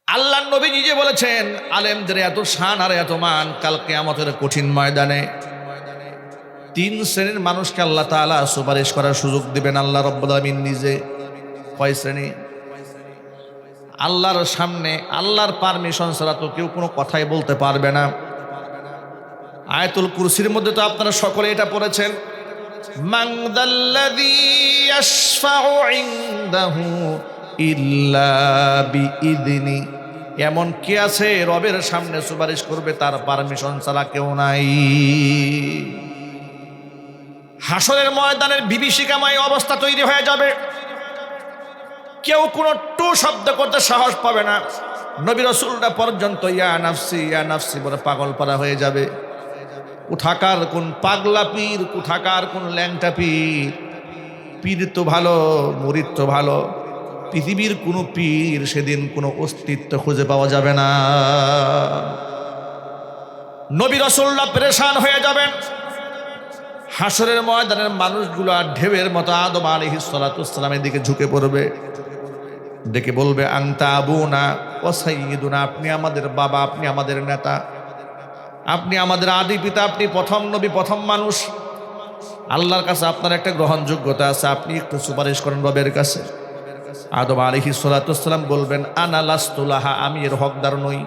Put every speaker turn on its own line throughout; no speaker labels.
আল্লাহ নবী নিজে বলেছেন, আলেমদের এত শান আর এত মান, কাল কিয়ামতের কঠিন ময়দানে তিন শ্রেণীর মানুষকে আল্লাহ তাআলা সুপারিশ করার সুযোগ দিবেন আল্লাহ রাব্বুল আলামিন নিজে। কয় শ্রেণী? আল্লাহর সামনে আল্লাহর পারমিশন ছাড়া তো কেউ কোনো কথাই বলতে পারবে না। আয়াতুল কুরসির মধ্যে তো আপনারা সকলে এটা পড়েছেন, মান যাল্লাযী ইয়াশফাউ ইনদাহু ইল্লা বিইযনি। এমন কে আছে রবের সামনে সুপারিশ করবে তার পারমিশন ছাড়া? কেউ নাই। হাসরের ময়দানের বিভীষিকাময় অবস্থা তৈরি হয়ে যাবে, কেউ কোনো টু শব্দ করতে সাহস পাবে না। নবী রাসূলরা পর্যন্ত ইয়া নাফসি বলে পাগল পারা হয়ে যাবে। কোথাকার কোন পাগলা পীর, কোথাকার কোন ল্যাংটা পীর। পীর তো ভালো, মুরিদ তো ভালো, পৃথিবীর কোনো পীর সেদিন কোনো অস্তিত্ব খুঁজে পাওয়া যাবে না। নবী রাসূলরা পেরেশান হয়ে যাবেন। হাসরের ময়দানের মানুষগুলো ঢেউয়ের মতো আদম আলাইহিস সালাতু ওয়াস সালামের দিকে ঝুঁকে পড়বে, ডেকে বলবে, আনতা আবুনা ওয়া সাইয়্যিদুনা, আপনি আমাদের বাবা, আপনি আমাদের নেতা, আপনি আমাদের আদি পিতা, আপনি প্রথম নবী, প্রথম মানুষ। আল্লাহর কাছে আপনার একটা গ্রহণযোগ্যতা আছে, আপনি একটু সুপারিশ করেন রবের কাছে। আদম আলাইহিস সালাতু ওয়াস সালাম বলবেন, আনা লাস্তু লাহা, আমি এর হকদার নই।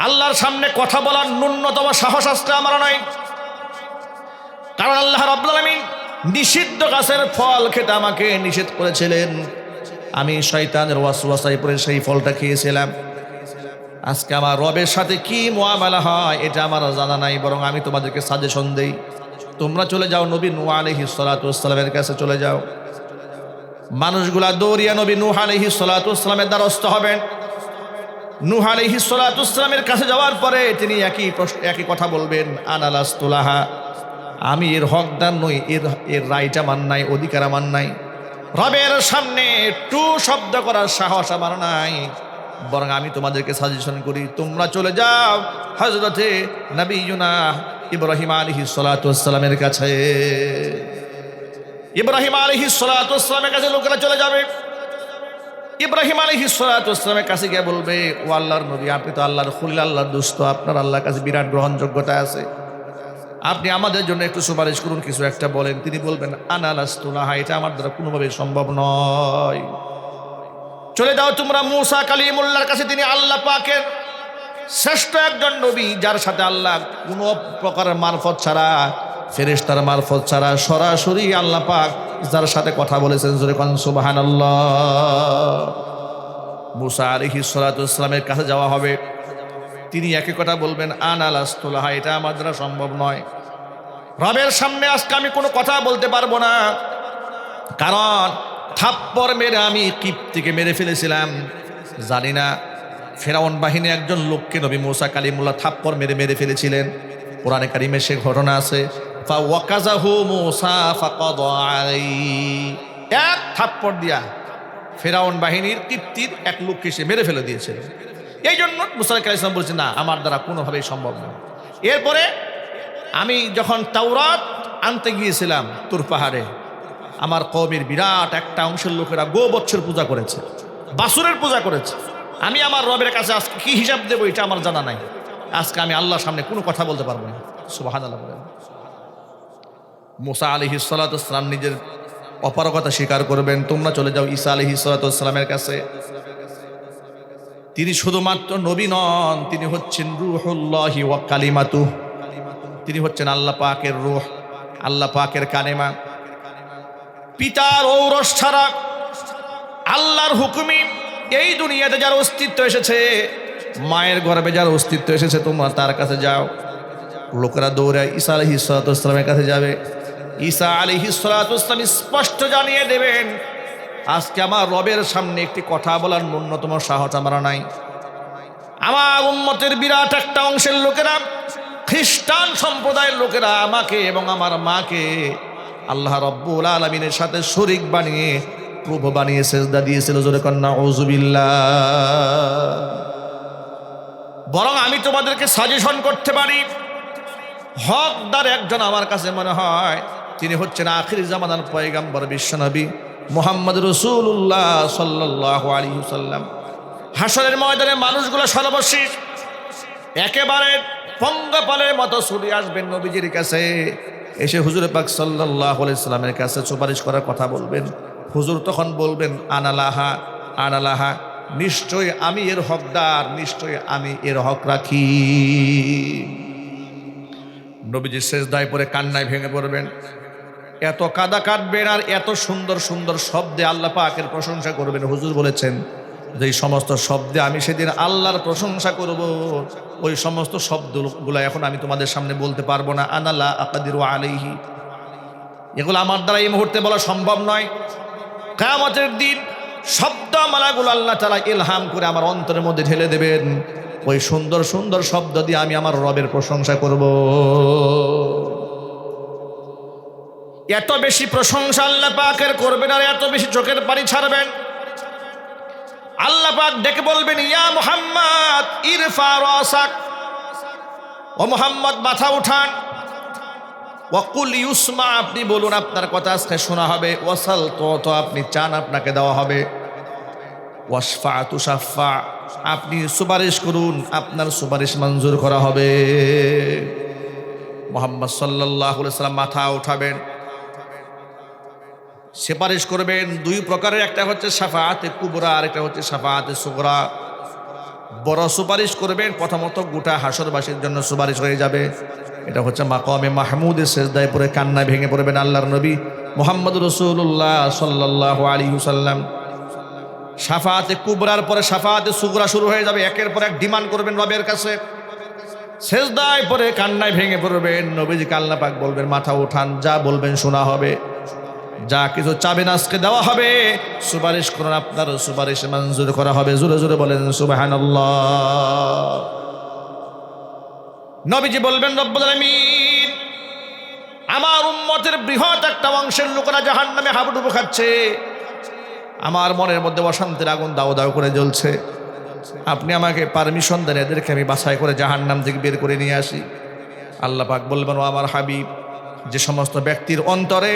আল্লাহর সামনে কথা বলার ন্যূনতম সাহস আসতে আমার নাই, কারণ আল্লাহ রাব্বুল আলামিন নিষিদ্ধ গাছের ফল খেতে আমাকে নিষেধ করেছিলেন। আমি শয়তানের ওয়াসওয়াসায় পড়ে সেই ফলটা খেয়েছিলাম। আজকে আমার রবের সাথে কি মুআমালা হয় এটা আমার জানা নাই, বরং আমি তোমাদেরকে সাজেশন দেই, তোমরা চলে যাও নবী নূহ আলাইহিস সালাতু ওয়াস সালামের কাছে চলে যাও। মানুষগুলা দৌড়িয়া নবী নূহ আলাইহিস সালাতু ওয়াস সালামের দ্বারস্থ হবেন। নূহ আলাইহিস সালাতু ওয়াস সালামের কাছে যাওয়ার পরে তিনি একই কথা বলবেন, আনা লাস্তু লাহা, আমি এর হকদার নই, এর রাইট আমার নাই, অধিকার আমার নাই। রবের সামনে টু শব্দ করার সাহস আমার নাই, বরং আমি তোমাদেরকে সাজেশন করি, তোমরা চলে যাও হযরতে নবিয়ুনা ইব্রাহিম আলাইহিস সালাতু ওয়াস সালামের কাছে। ইব্রাহিম আলাইহিস সালাতু ওয়াস সালামের কাছে লোকেরা চলে যাবে। ইব্রাহিম আলাইহিস সালাতু ওয়াস সালামের কাছে গিয়ে বলবে, ও আল্লাহর নবী, আপনি তো আল্লাহর খলিল, আল্লাহর দোস্ত, আপনার আল্লাহর কাছে বিরাট গ্রহণযোগ্যতা আছে, আপনি আমাদের জন্য একটু সুপারিশ করুন, কিছু একটা বলেন। তিনি বলবেন, আনা লাস্তু লাহা, এটা আমার দ্বারা কোনোভাবে সম্ভব নয়। চলে যাও তোমরা মূসা কালিমুল্লাহর কাছে, তিনি আল্লাহ পাকের শ্রেষ্ঠ একজন নবী, যার সাথে আল্লাহ কোনো প্রকারের মারফত ছাড়া, ফেরেশতার মারফত ছাড়া সরাসরি আল্লাহ পাক যার সাথে কথা বলেছেন, জোরে কোন সুবহানাল্লাহ। মূসা আলাইহিস সালাতু ওয়াস সালামের কাছে যাওয়া হবে, তিনি একই কথা বলবেন, আনা লাস্তু লাহা, এটা আমার দ্বারা সম্ভব নয়। রবের সামনে আজকে আমি কোনো কথা বলতে পারবো না, কারণ থাপ্পড় মেরে আমি কিপ্তিকে মেরে ফেলেছিলাম। জানি না ফেরাউন বাহিনী একজন লোককে নবী মূসা কালিমুল্লাহ থাপ্পড় মেরে ফেলেছিলেন। কোরআনে কারিমে সে ঘটনা আছে, ফাওয়াকাযাহু মূসা ফাকাদা আলাইহি, এক থাপ্পড় দিয়া ফেরাউন বাহিনীর কিপ্তির এক লোককে সে মেরে ফেলে দিয়েছিল। এই জন্য মূসা আলাইহিস সালাম বলছেন, না, আমার দ্বারা কোনোভাবেই সম্ভব না। এরপরে আমি যখন তাওরাত আনতে গিয়েছিলাম তুর পাহাড়ে, আমার কওমের বিরাট একটা অংশের লোকেরা গোবৎসের পূজা করেছে, বাছুরের পূজা করেছে। আমি আমার রবের কাছে আজকে কি হিসাব দেবো এটা আমার জানা নাই। আজকে আমি আল্লাহর সামনে কোনো কথা বলতে পারবো না। সুবহানাল্লাহ বলেন। মূসা আলাইহিস সালাতু ওয়াস সালাম নিজের অপারগতা স্বীকার করবেন, তোমরা চলে যাও ঈসা আলাইহিস সালাতু ওয়াস সালামের কাছে। তিনি শুধুমাত্র নবী নন, তিনি হচ্ছেন রূহুল্লাহি ওয়া কালিমাতুহু, তিনি হচ্ছেন আল্লাহ পাকের রূহ, আল্লাহ পাকের কালেমা। পিতার ঔরস ছাড়া আল্লাহর হুকুমে এই দুনিয়াতে যার অস্তিত্ব এসেছে, মায়ের গর্ভে যার অস্তিত্ব এসেছে, তোমরা তার কাছে যাও। লোকেরা দৌড়ে ঈসা আলাইহিস সালাতু ওয়াস সালামের কাছে যাবে। ঈসা আলাইহিস সালাতু ওয়াস সালাম স্পষ্ট জানিয়ে দেবেন, আজকে আমার রবের সামনে একটি কথা বলার ন্যূনতম সাহস আমার নাই। আমার উম্মতের বিরাট একটা অংশের লোকেরা, খ্রিস্টান সম্প্রদায়ের লোকেরা আমাকে এবং আমার মাকে আল্লাহ রাব্বুল আলামিনের সাথে শরীক বানিয়ে প্রভু বানিয়ে সেজদা দিয়েছিল, জোরে কন্না নাউযুবিল্লাহ। বরং আমি তোমাদেরকে সাজেশন করতে পারি, হকদার একজন আমার কাছে মনে হয়, তিনি হচ্ছেন আখির জামানার পয়গম্বর বিশ্বনবী মুহাম্মদ রাসূলুল্লাহ সাল্লাল্লাহু আলাইহি ওয়াসাল্লাম। হাসরের ময়দানে মানুষগুলো সর্বশেষ একেবারে পঙ্গপালের মতো ছুটে আসবেন নবীজির কাছে, এসে হুজুর পাক সাল্লাল্লাহু আলাইহি সাল্লামের কাছে সুপারিশ করার কথা বলবেন। হুজুর তখন বলবেন আনালাহা আনালাহা, নিশ্চয় আমি এর হকদার, নিশ্চয় আমি এর হক রাখি। নবীজি সেজদায় পড়ে কান্নায় ভেঙে পড়বেন, এত কাদা কাটবেন আর এত সুন্দর সুন্দর শব্দে আল্লাহ পাকের প্রশংসা করবেন। হুজুর বলেছেন যে এই সমস্ত শব্দে আমি সেদিন আল্লাহর প্রশংসা করব, ওই সমস্ত শব্দগুলো এখন আমি তোমাদের সামনে বলতে পারবো না। আনালা আকাদিরু আলাইহি, এগুলো আমার দ্বারা এই মুহূর্তে বলা সম্ভব নয়। কিয়ামতের দিন শব্দমালাগুলো আল্লাহ তাআলা ইলহাম করে আমার অন্তরের মধ্যে ঢেলে দেবেন, ওই সুন্দর সুন্দর শব্দ দিয়ে আমি আমার রবের প্রশংসা করব। এত বেশি প্রশংসা আল্লাহ পাকের করবেন আর এত বেশি চোখের পানি ছাড়বেন। আল্লাহ পাক ডেকে বলবেন, ইয়া মুহাম্মদ ইরফা রাসাক, ও মুহাম্মদ মাথা উঠান। ওয়াকুল ইউসমা, আপনি বলুন আপনার কথা আজকে শোনা হবে। ওয়াসাল, তো আপনি চান আপনাকে দেওয়া হবে। ওয়াশফা তুশাফা, আপনি সুপারিশ করুন আপনার সুপারিশ মঞ্জুর করা হবে। মুহাম্মদ সাল্লাল্লাহু আলাইহি সাল্লাম মাথা উঠাবেন, সুপারিশ করবেন। দুই প্রকারের, একটা হচ্ছে শাফাআতে কুবরা আর একটা হচ্ছে শাফাআতে সুগরা। বড় সুপারিশ করবেন, প্রথমত গোটা হাসরবাসীর জন্য সুপারিশ হয়ে যাবে। এটা হচ্ছে মাকামে মাহমুদের সেজদায় পড়ে কান্নায় ভেঙে পড়বেন আল্লাহর নবী মুহাম্মদ রাসূলুল্লাহ সাল্লাল্লাহু আলাইহি ওয়াসাল্লাম। শাফাআতে কুবরার পরে শাফাআতে সুগরা শুরু হয়ে যাবে। একের পর এক ডিমান্ড করবেন রবের কাছে, সেজদায় পড়ে কান্নায় ভেঙে পড়বেন। নবীজিকে আল্লাহ পাক বলবেন মাথা উঠান, যা বলবেন শোনা হবে, যা কিছু চাবেন আজকে দেওয়া হবে। সুপারিশ করুন আপনার সুপারিশ মঞ্জুর করা হবে। জোরে জোরে বলেন সুবহানাল্লাহ। নবীজি বলবেন, রব্বুল আলামিন, আমার উম্মতের বৃহৎ একটা অংশের লোকেরা জাহান্নামে হাবুডুবু খাচ্ছে, আমার মনের মধ্যে অশান্তির আগুন দাও দাও করে জ্বলছে। আপনি আমাকে পারমিশন দেন, এদেরকে আমি বাছাই করে জাহান্নাম থেকে বের করে নিয়ে আসি। আল্লাহ পাক বলবেন, ও আমার হাবিব, যে সমস্ত ব্যক্তির অন্তরে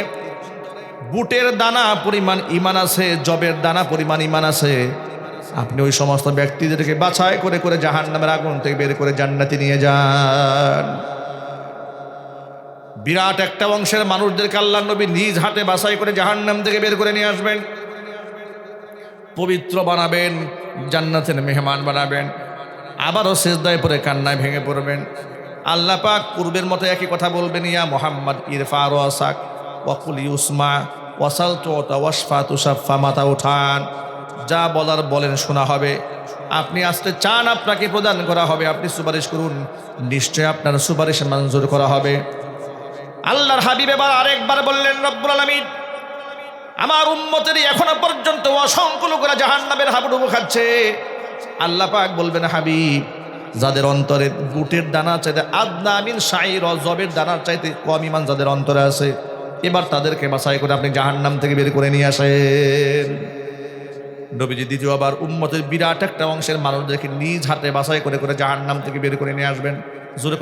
বুটের দানা পরিমাণ ঈমান আছে, জবের দানা পরিমাণ ঈমান আছে, আপনি ওই সমস্ত ব্যক্তিদেরকে বাছাই করে করে জাহান্নামের আগুন থেকে বের করে জান্নাতে নিয়ে যান। বিরাট একটা অংশের মানুষদেরকে আল্লাহর নবী নিজ হাতে বাছাই করে জাহান্নাম থেকে বের করে নিয়ে আসবেন, পবিত্র বানাবেন, জান্নাতের মেহমান বানাবেন। আবারও সেজদায় পড়ে কান্নায় ভেঙে পড়বেন। আল্লাহ পাক পূর্বের মতো একই কথা বলবেন, ইয়া মুহাম্মদ ইরফা রাসাক ওয়াকুল ইউসমা ওয়াসাল তুতা ওয়াশফা তুশাফা, মাথা উঠান, যা বলার বলেন শোনা হবে। আপনি আসতে চান আপনাকে প্রদান করা হবে, আপনি সুপারিশ করুন, নিশ্চয় আপনার সুপারিশ মঞ্জুর করা হবে। আল্লাহর হাবিব এবার আরেকবার বললেন, রব্বুল আলামিন, আমার উম্মতের এখনো পর্যন্ত অসংখ্য লোকেরা জাহান্নামের হাবুডুবু খাচ্ছে। আল্লাহ পাক বলবেন, হাবিব, যাদের অন্তরে বুটের দানা চাইতে আদনা মিন শাইর, জবের দানার চাইতে কম ঈমান যাদের অন্তরে আছে, এবার তাদেরকে বাছাই করে আপনি জাহান্নাম থেকে বের করে নিয়ে আসেন। নবীজি দ্বিতীয়বার উম্মতের বিরাট একটা অংশের মানুষদেরকে নিজ হাতে বাছাই করে করে জাহান্নাম থেকে বের করে নিয়ে আসবেন। জোরে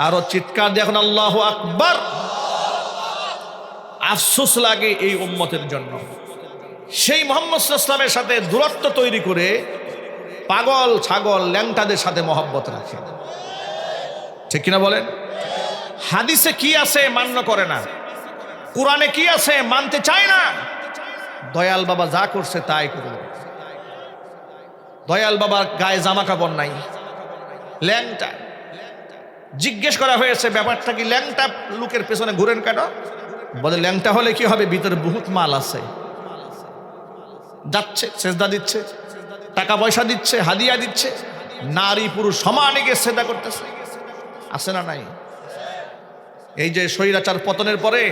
আরো চিৎকার দিয়ে এখন আল্লাহু আকবার। আফসোস লাগে এই উম্মতের জন্য, সেই মুহাম্মদ সাল্লাল্লাহু আলাইহি ওয়াসাল্লামের সাথে দূরত্ব তৈরি করে পাগল ছাগল ল্যাংটাদের সাথে মহব্বত রাখে। ঠিক কিনা বলেন? হাদিসে কি আছে মান্য করে না, কোরআনে কি আছে মানতে চায় না। দয়াল বাবা যা করছে তাই করল। দয়াল বাবার গায়ে জামা কাপড় নাই, ল্যাংটা। জিজ্ঞেস করা হয়েছে, ব্যাপারটা কি, ল্যাংটা লোকের পেছনে ঘুরেন কেন? বলে, ল্যাংটা হলে কি হবে, ভিতরে বহুত মাল আছে। যাচ্ছে, সেজদা দিচ্ছে, টাকা পয়সা দিচ্ছে, হাদিয়া দিচ্ছে, নারী পুরুষ সমানে গিয়ে সেজদা করতেছে। আছে না নাই? এই যে স্বৈরাচার পতনের পরে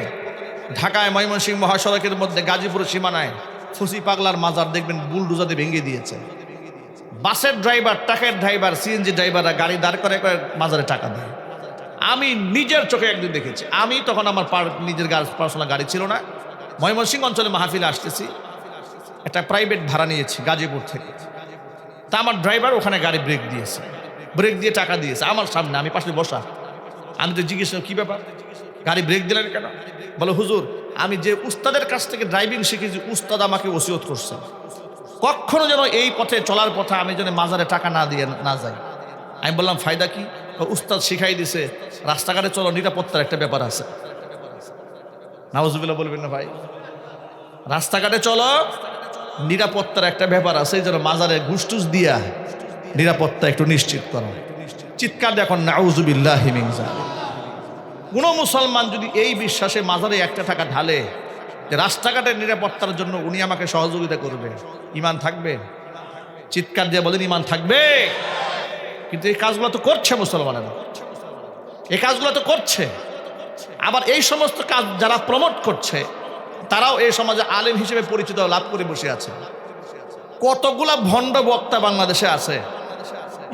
ঢাকায় ময়মনসিংহ মহাসড়কের মধ্যে গাজীপুর সীমানায় ফুসি পাগলার মাজার দেখবেন বুলডোজারে ভেঙে দিয়েছে। বাসের ড্রাইভার, ট্রাকের ড্রাইভার, সিএনজি ড্রাইভাররা গাড়ি দাঁড় করে করে মাজারে টাকা দেয়। আমি নিজের চোখে একদিন দেখেছি। আমি তখন আমার নিজের পার্সোনাল গাড়ি ছিল না, ময়মনসিংহ অঞ্চলে মাহফিলে আসতেছি, একটা প্রাইভেট ভাড়া নিয়েছি গাজীপুর থেকে। তা আমার ড্রাইভার ওখানে গাড়ি ব্রেক দিয়েছে, ব্রেক দিয়ে টাকা দিয়েছে আমার সামনে, আমি পাশে বসা। আমি তো জিজ্ঞেস করি, কী ব্যাপার, গাড়ি ব্রেক দিলেন কেন? বলে, হুজুর, আমি যে উস্তাদের কাছ থেকে ড্রাইভিং শিখেছি, উস্তাদ আমাকে ওসিয়ত করছে, কখনো যেন এই পথে চলার পথে আমি যেন মাজারে টাকা না দিয়ে না যাই। আমি বললাম ফায়দা কি? উস্তাদ শিখাই দিছে রাস্তাঘাটে চলো, নিরাপত্তার একটা ব্যাপার আছে। নাউজুবিল্লাহ বলবেন না ভাই? রাস্তাঘাটে চলো, নিরাপত্তার একটা ব্যাপার আছে, এই জন্য মাজারে ঘুষ-টুস দিয়া নিরাপত্তা একটু নিশ্চিত করা। চিৎকার দেখুন নাউজুবিল্লাহি মিন যালিক। কোন মুসলমান যদি এই বিশ্বাসে মাজারে একটা টাকা ঢালে যে রাস্তাঘাটের নিরাপত্তার জন্য উনি আমাকে সহযোগিতা করবে, ঈমান থাকবে? চিৎকার দিয়ে বলেন ঈমান থাকবে? কিন্তু এই কাজগুলো তো করছে মুসলমানেরা, এই কাজগুলো তো করছে। আবার এই সমস্ত কাজ যারা প্রমোট করছে তারাও এই সমাজে আলেম হিসেবে পরিচিত লাভ করে বসে আছে। কতগুলা ভণ্ড বক্তা বাংলাদেশে আছে,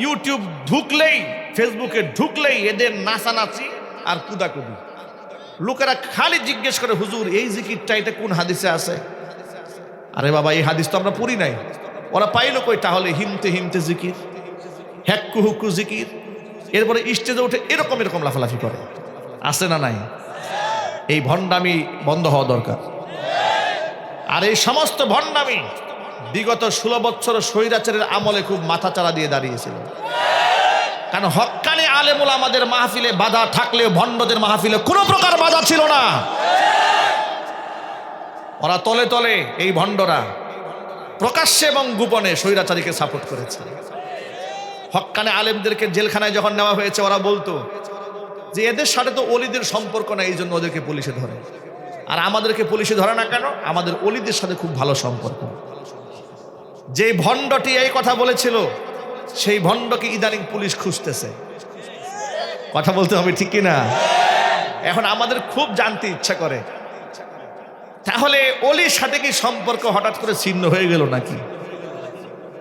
ইউটিউব ঢুকলেই, ফেসবুকে ঢুকলেই এদের নাচানাচি আর কুদাকুদি। লোকেরা খালি জিজ্ঞেস করে হুজুর এই জিকিরটা এটা কোন হাদিসে আছে? আরে বাবা এই হাদিস তো আমরা পড়ি নাই। ওরা পাইলো কই তাহলে হিমতে হিমতে জিকির, হ্যাক্কু হুক্কু জিকির, এরপরে স্টেজে উঠে এরকম এরকম লাফালাফি করে। আছে না নাই? এই ভণ্ডামি বন্ধ হওয়া দরকার। আর এই সমস্ত ভণ্ডামি বিগত 16 বছর স্বৈরাচারের আমলে খুব মাথাচাড়া দিয়ে দাঁড়িয়েছিল। কারণ হক্কানি আলেমুল আমাদের মাহফিলে বাধা থাকলেও ভণ্ডদের মাহফিলে কোনো প্রকার বাধা ছিল না। ওরা তলে তলে, এই ভণ্ডরা প্রকাশ্যে এবং গোপনে স্বৈরাচারীকে সাপোর্ট করেছে। হক্কানি আলেমদেরকে জেলখানায় যখন নেওয়া হয়েছে ওরা বলতো যে এদের সাথে তো অলিদের সম্পর্ক নাই, এই জন্য ওদেরকে পুলিশে ধরে। আর আমাদেরকে পুলিশে ধরে না কেন? আমাদের অলিদের সাথে খুব ভালো সম্পর্ক। যে ভণ্ডটি এই কথা বলেছিল সেই ভণ্ডকে ইদানিং পুলিশ খুঁজতেছে। কথা বলতে হবে ঠিক কিনা? এখন আমাদের খুব জানতে ইচ্ছা করে তাহলে অলির সাথে কি সম্পর্ক হঠাৎ করে ছিন্ন হয়ে গেল নাকি?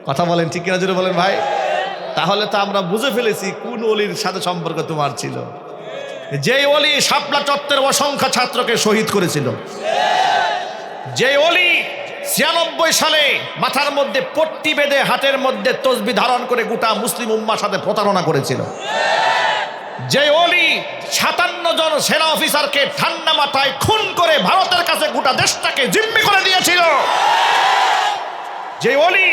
কথা বলেন ঠিক কিনা, জোরে বলেন ভাই। তাহলে তো আমরা বুঝে ফেলেছি কোন অলির সাথে সম্পর্ক তোমার ছিল। যে অলি শাপলা চত্বরের অসংখ্য ছাত্রকে শহীদ করেছিল, যে অলি 96 সালে মাথার মধ্যে পট্টি বেঁধে হাতের মধ্যে তসবি ধারণ করে গোটা মুসলিম উম্মার সাথে প্রতারণা করেছিল, যে অলি 57 জন সেনা অফিসারকে ঠান্ডা মাথায় খুন করে ভারতের কাছে গোটা দেশটাকে জিম্মি করে দিয়েছিল, যে অলি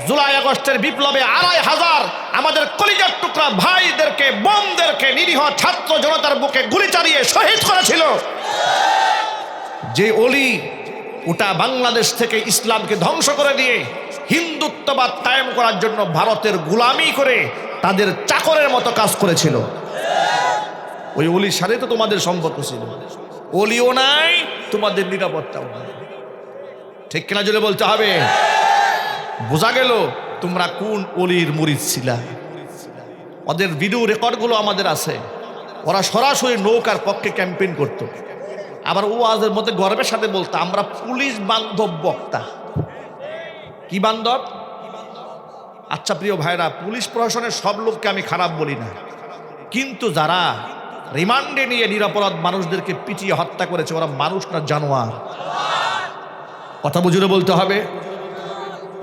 জুলাই আগস্টের বিপ্লবে 2500 আমাদের কলিজার টুকরা ভাইদেরকে, বোনদেরকে, নিরীহ ছাত্র জনতার বুকে গুলি চালিয়ে শহীদ করেছিল, যে অলি ওটা বাংলাদেশ থেকে ইসলামকে ধ্বংস করে দিয়ে হিন্দুত্ববাদ কায়েম করার জন্য ভারতের গোলামি করে তাদের চাকরের মতো কাজ করেছিল, ওই অলির সাথে তো তোমাদের সম্পর্ক ছিল। অলিও নাই, তোমাদের নিরাপত্তাও নাই। ঠিক কিনা জোরে বলতে হবে। বোঝা গেল তোমরা কোন অলির মুরিদ ছিলা। ওদের ভিডিও রেকর্ডগুলো আমাদের আছে। ওরা সরাসরি নৌকার পক্ষে ক্যাম্পেইন করত। আবার ওয়াজের মধ্যে গর্বের সাথে বলতো আমরা পুলিশ বান্ধব বক্তা। কি বান্ধব? আচ্ছা প্রিয় ভাইরা, পুলিশ প্রশাসনের সব লোককে আমি খারাপ বলি না, কিন্তু যারা রিমান্ডে নিয়ে নিরপরাধ মানুষদেরকে পিটিয়ে হত্যা করেছে ওরা মানুষ না জানোয়ার। কথা বুঝে বলতে হবে।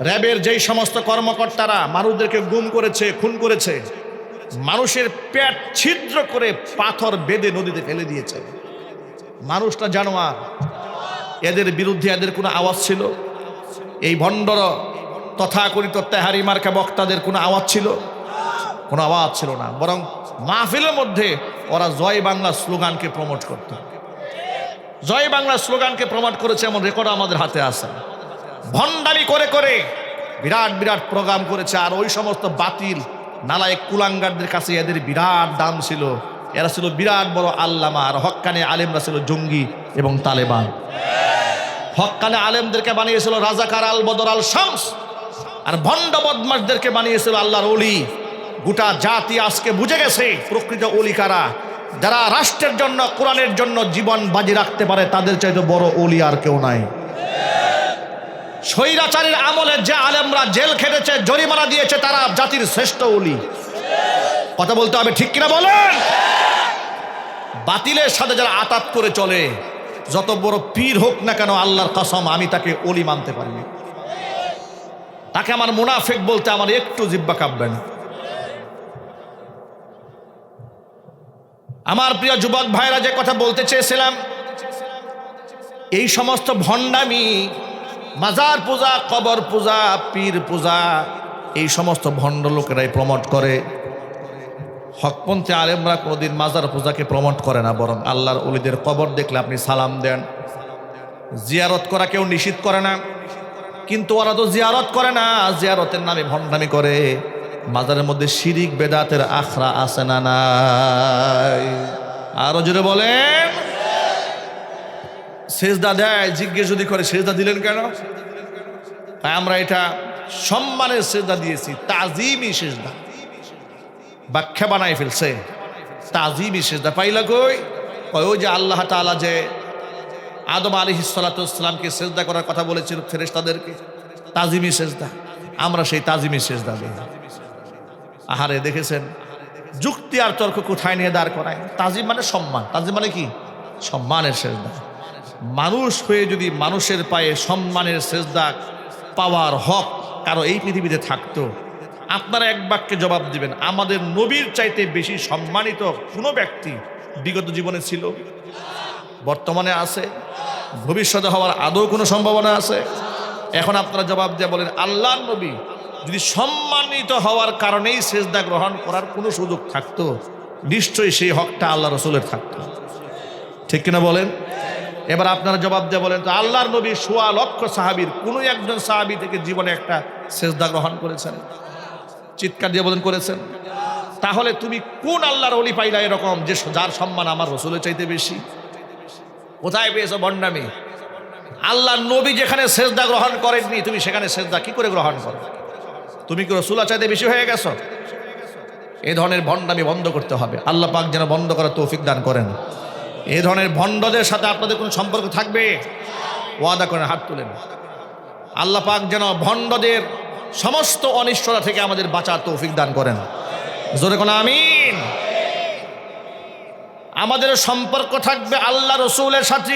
র্যাবের যেই সমস্ত কর্মকর্তারা মানুষদেরকে গুম করেছে, খুন করেছে, মানুষের পেট ছিদ্র করে পাথর বেঁধে নদীতে ফেলে দিয়েছে, মানুষটা জানোয়ার। এদের বিরুদ্ধে এদের কোনো আওয়াজ ছিল? এই ভণ্ডর তথাকথিত তেহারি মার্কা বক্তাদের কোনো আওয়াজ ছিল? কোনো আওয়াজ ছিল না। বরং মাহফিলের মধ্যে ওরা জয় বাংলা স্লোগানকে প্রমোট করত। জয় বাংলা স্লোগানকে প্রমোট করেছে এমন রেকর্ড আমাদের হাতে আছে। ভণ্ডামি করে করে বিরাট বিরাট প্রোগ্রাম করেছে। আর ওই সমস্ত বাতিল নালায়েক কুলাঙ্গারদের কাছে এদের বিরাট দাম ছিল। এরা ছিল বিরাট বড় আল্লামা, আর হক্কানে আলেমরা ছিল জঙ্গি এবং তালেবান। হক্কানে আলেমদেরকে বানিয়েছিল রাজাকার আল বদর আল শামস, আর ভণ্ড বদমাশদেরকে বানিয়েছিল আল্লাহর ওলি। গোটা জাতি আজকে বুঝে গেছে প্রকৃত ওলি কারা। যারা রাষ্ট্রের জন্য, কোরআনের জন্য জীবন বাজি রাখতে পারে, তাদের চাইতে বড় ওলি আর কেউ নাই। স্বৈরাচারীর আমলে যে আলেমরা জেল খেটেছে, জরিমানা দিয়েছে, তারা জাতির শ্রেষ্ঠ ওলি। কথা বলতে হবে ঠিক কিনা বলেন। বাতিলের সাথে যারা আতাত করে চলে, যত বড় পীর হোক না কেন, আল্লাহর কসম আমি তাকে ওলি মানতে পারি না। তাকে আমার মুনাফিক বলতে আমার একটু জিহ্বা কাঁপবে না। আমার প্রিয় যুবক ভাইরা, যে কথা বলতে চেয়েছিলাম, এই সমস্ত ভণ্ডামি মাজার পূজা, কবর পূজা, পীর পূজা এই সমস্ত ভণ্ড লোকেরাই প্রমোট করে। হকপন্থী আলেমরা কোনোদিন মাজার পূজাকে প্রমোট করে না, বরং আল্লাহর ওলিদের কবর দেখলে আপনি সালাম দেন। জিয়ারত করা কেউ নিষিদ্ধ করে না, কিন্তু ওরা তো জিয়ারত করে না, জিয়ারতের নামে ভণ্ডামি করে। মাজারের মধ্যে শিরিক বেদাতের আখড়া আছে না নাই? আরো জোরে বলেন। সেজদা দেয়, জিজ্ঞেস যদি করে সেজদা দিলেন কেন? তাই আমরা এটা সম্মানের সেজদা দিয়েছি, তাজিমি সেজদা। ব্যাখ্যা বানাই ফেলছে, তাজিমি সেজদা পাইলা কই? ওই যে আল্লাহ তাআলা যে আদম আলাইহিস সালাতু ওয়াস সালামকে সেজদা করার কথা বলেছিল ফেরেশতাদেরকে, তাজিমি সেজদা, আমরা সেই তাজিমি সেজদা দিই। আহারে দেখেছেন যুক্তি আর তর্ক কোথায় নিয়ে দাঁড় করায়। তাজিম মানে সম্মান, তাজিম মানে কি? সম্মানের সেজদা। মানুষ হয়ে যদি মানুষের পায়ে সম্মানের সেজদা পাওয়ার হক কারো এই পৃথিবীতে থাকতো, আপনারা এক বাক্যে জবাব দিবেন, আমাদের নবীর চাইতে বেশি সম্মানিত কোনো ব্যক্তি বিগত জীবনে ছিল? বর্তমানে আছে? ভবিষ্যতে হওয়ার আদৌ কোনো সম্ভাবনা আছে? এখন আপনারা জবাব দিয়ে বলেন, আল্লাহর নবী যদি সম্মানিত হওয়ার কারণেই সেজদা গ্রহণ করার কোনো সুযোগ থাকতো, নিশ্চয়ই সেই হকটা আল্লাহ রসুলের থাকতো। ঠিক কিনা বলেন? এবার আপনারা জবাব দিয়ে বলেন, তো আল্লাহর নবী ১৬ লক্ষ সাহাবীর কোনো একজন সাহাবী থেকে জীবনে একটা সেজদা গ্রহণ করেছেন? চিৎকার দিয়ে বলেন করেছেন। তাহলে তুমি কোন আল্লাহর ওলি পাইলা এরকম যে যার সম্মান আমার রসুলের চাইতে বেশি? কোথায় পেয়েছো ভণ্ডামি? আল্লাহর নবী যেখানে সেজদা গ্রহণ করেননি, তুমি সেখানে সেজদা কি করে গ্রহণ করো? তুমি কি রসুলের চাইতে বেশি হয়ে গেছো? এই ধরনের ভণ্ডামি বন্ধ করতে হবে। আল্লাহ পাক যেন বন্ধ করার তৌফিক দান করেন। এই ধরনের ভণ্ডদের সাথে আপনাদের কোনো সম্পর্ক থাকবে? ওয়াদা করেন, হাত তুলেন। আল্লাহ পাক যেন ভণ্ডদের সমস্ত অনিষ্টতা থেকে আমাদের বাঁচার তৌফিক দান করেন। জোরে কোন আমিন। আমাদের সম্পর্ক থাকবে আল্লাহ রসুলের সাথে,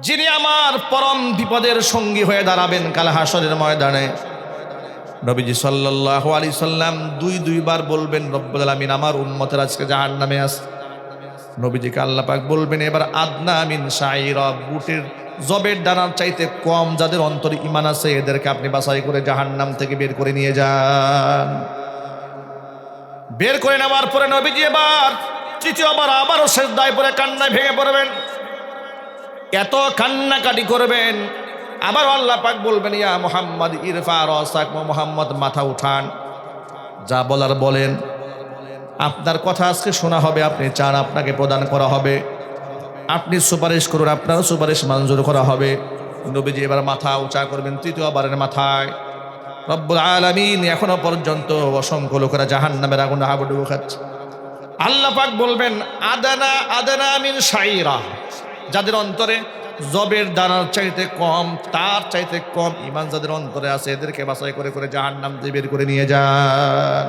যিনি আমার পরম বিপদের সঙ্গী হয়ে দাঁড়াবেন কাল হাসরের ময়দানে। নবীজি সাল্লাল্লাহু আলাইহি সাল্লাম দুইবার বলবেন, রব্বুল আলামিন আমার উম্মতের আজকে জাহান্নামে আছে। নবীজিকে আল্লাহ পাক বলবেন, এবার আদনা মিন শাইরা, বুটের জবের দানার চাইতে কম যাদের অন্তরে ঈমান আছে এদেরকে আপনি বাছাই করে জাহান্নাম থেকে বের করে নিয়ে যান। বের করে নেওয়ার পরে নবীজি এবার তৃতীয়বার আবারও সিজদায় পড়ে কান্নায় ভেঙে পড়বেন। এত কান্নাকাটি করবেন, আবার আল্লাহ পাক বলবেন, ইয়া মুহাম্মদ ইরফা রাসাক, মুহাম্মদ মাথা উঠান, যা বলার বলেন। আপনার কথা আজকে শোনা হবে, আপনি চান আপনাকে প্রদান করা হবে, আপনি সুপারিশ করুন, আপনার সুপারিশ মঞ্জুর করা হবে। নবীজি এবার মাথা উঁচা করবেন তৃতীয়বারের মাথায়। রব্বুল আলামিন এখনো পর্যন্ত অসংখ্য লোকেরা জাহান্নামের আগুনে হাবুডুবু খাচ্ছে। আল্লাহ পাক বলবেন, আদানা আদানা মিন শাইরা, যাদের অন্তরে জবের দানার চাইতে কম, তার চাইতে কম ঈমান যাদের অন্তরে আছে এদেরকে বাছাই করে করে জাহান্নাম থেকে বের করে নিয়ে যান।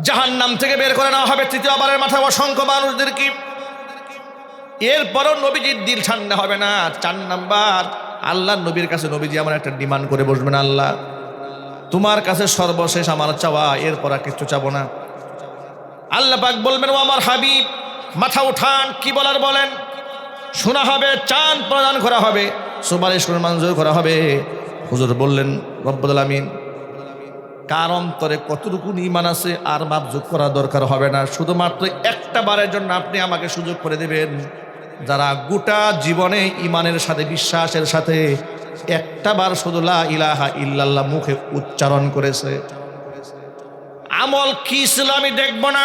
জাহান্নাম থেকে বের করে নেওয়া হবে তৃতীয়বারের মাথায় অসংখ্য মানুষদেরকে। এরপরও নবীজির দিল ঠান্ডা হবে না। 4 নাম্বার, আল্লাহ নবীর কাছে নবীজি আমার একটা ডিমান্ড করে বসবেন, আল্লাহ তোমার কাছে সর্বশেষ আমার চাওয়া, এরপর আর কিছু চাবো না। আল্লাহ পাক বলবেন, ও আমার হাবিব মাথা উঠান, কি বলার বলেন। শোনা হবে, চান প্রদান করা হবে, সুপারিশ করে মঞ্জুর করা হবে। হুজুর বললেন, রব্বুল আলামিন কার অন্তরে কতটুকু ঈমান আছে আর মাপযোগ করা দরকার হবে না, শুধুমাত্র একটা বারের জন্য আপনি আমাকে সুযোগ করে দেবেন, যারা গোটা জীবনে ঈমানের সাথে বিশ্বাসের সাথে একটা বার শুধু লা ইলাহা ইল্লাল্লাহ মুখে উচ্চারণ করেছে। আমল কি ছিল আমি দেখব না,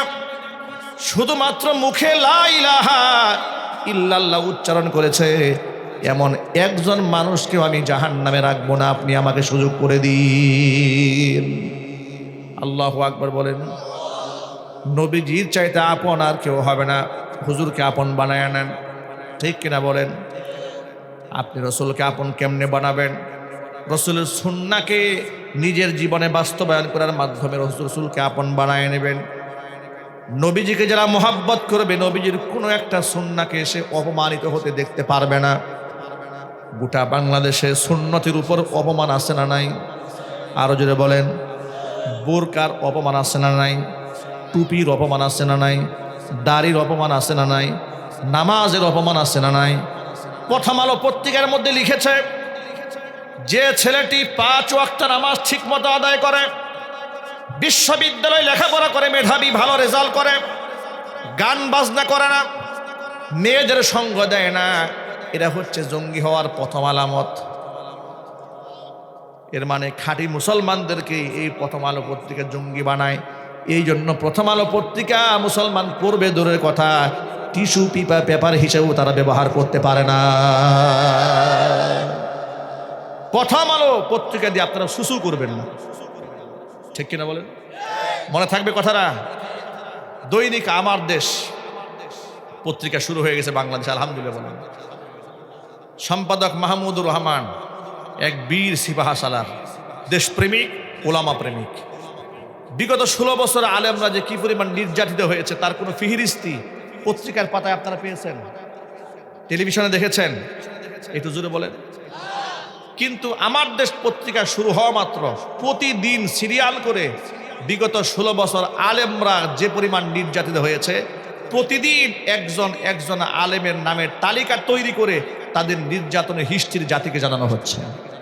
শুধুমাত্র মুখে লা ইলাহা ইল্লাল্লাহ উচ্চারণ করেছে এমন একজন মানুষকেও আমি জাহান্নামে রাখবো না, আপনি আমাকে সুযোগ করে দিন। আল্লাহু আকবার বলেন। নবীজির চাইতে আপন আর কেউ হবে না। হুজুরকে আপন বানায় নেন, ঠিক কিনা বলেন? আপনি রসুলকে আপন কেমনে বানাবেন? রসুলের সুন্নাহকে নিজের জীবনে বাস্তবায়ন করার মাধ্যমে রসুলকে আপন বানায় নেবেন। নবীজিকে যারা মোহাব্বত করবে, নবীজির কোনো একটা সুন্নাহকে এসে অপমানিত হতে দেখতে পারবে না। গোটা বাংলাদেশে সুন্নতির উপর অপমান আছে না নাই? আরো জোরে বলেন। বোরকার অপমান আছে না নাই? টুপির অপমান আছে না নাই? দাড়ির অপমান আছে না নাই? নামাজের অপমান আছে না নাই? প্রথম আলো পত্রিকার মধ্যে লিখেছে, যে ছেলেটি 5 ওয়াক্ত নামাজ ঠিক মতো আদায় করে, বিশ্ববিদ্যালয়ে লেখাপড়া করে, মেধাবী, ভালো রেজাল্ট করে, গান বাজনা করে না, মেয়েদের সঙ্গ দেয় না, এরা হচ্ছে জঙ্গি হওয়ার প্রথম আলামত। এর মানে খাঁটি মুসলমানদেরকে এই প্রথম আলো পত্রিকা জঙ্গি বানায়। এই জন্য প্রথম আলো পত্রিকা মুসলমান পড়বে দূরের কথা, টিস্যু পেপার হিসেবেও তারা ব্যবহার করতে পারে না। প্রথম আলো পত্রিকা দিয়ে আপনারা সুসু করবেন না, ঠিক কিনা বলেন? মনে থাকবে কথাটা। দৈনিক আমার দেশ পত্রিকা শুরু হয়ে গেছে বাংলাদেশ, আলহামদুলিল্লাহ বলেন। সম্পাদক মাহমুদুর রহমান এক বীর সিপাহা সালার, দেশপ্রেমিক, ওলামা প্রেমিক। বিগত 16 বছর আলেমরা যে কি পরিমাণ নির্যাতিত হয়েছে তার কোনো ফিহিরিস্তি পত্রিকার পাতায় আপনারা পেয়েছেন? টেলিভিশনে দেখেছেন? একটু জোরে বলেন। কিন্তু আমার দেশ পত্রিকা শুরু হওয়া মাত্র প্রতিদিন সিরিয়াল করে বিগত 16 বছর আলেমরা যে পরিমাণ নির্যাতিত হয়েছে, প্রতিদিন একজন আলেমের নামের তালিকা তৈরি করে তাদের নির্যাতনের হিস্ট্রি জাতিকে জানানো হচ্ছে।